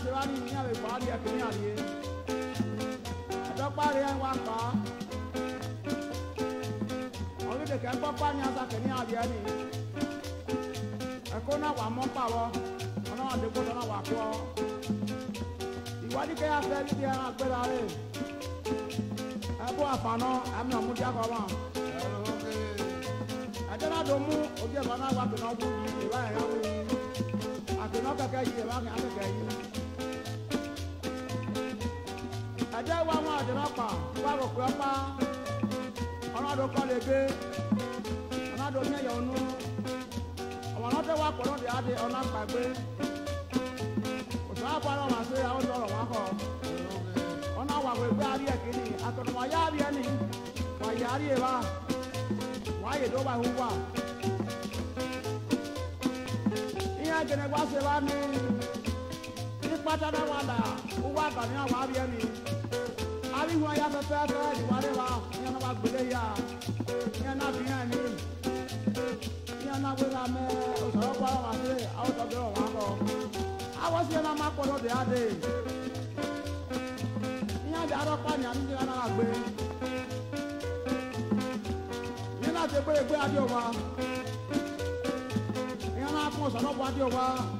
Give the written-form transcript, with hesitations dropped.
se va ni ni ave pa dia ke ni ali do pa re wa pa o le ke pa pa ni asa ke ni ali ni e ko na wa mo pa wo ona wa de ko na wa ko ìwádìí ke ya fe ni dia na gbera re e bo afano am na mu dia ko wa ajana do mu oje ba na wa ke na bu ni ba ya wo ake no kaka yi ba ke ake yi aja wa mo ajana pa wa ro ko pa ona do ko le be ona do nya yo nu ona do wa ko no de ade ona pa gbe o sa pa no ma se a o do ro wa ko ona wa we gbe ari e kini atono wa ya ari ni wa ya ari e ba wa ye do ba hu wa iya gene wa se ba ni ni pata na wa da o wa ba ni wa ari ni ari wa ya fe fe fe ni wa re wa ni na wa gbele ya ni na bi ya ni ni na we la me o so pa wa se a o do be wa ko a wo se na ma ko do de ade ni a da ro pa ni a ni na na gbe ni na te gbe ade o wa ni na ko so no bo ade o wa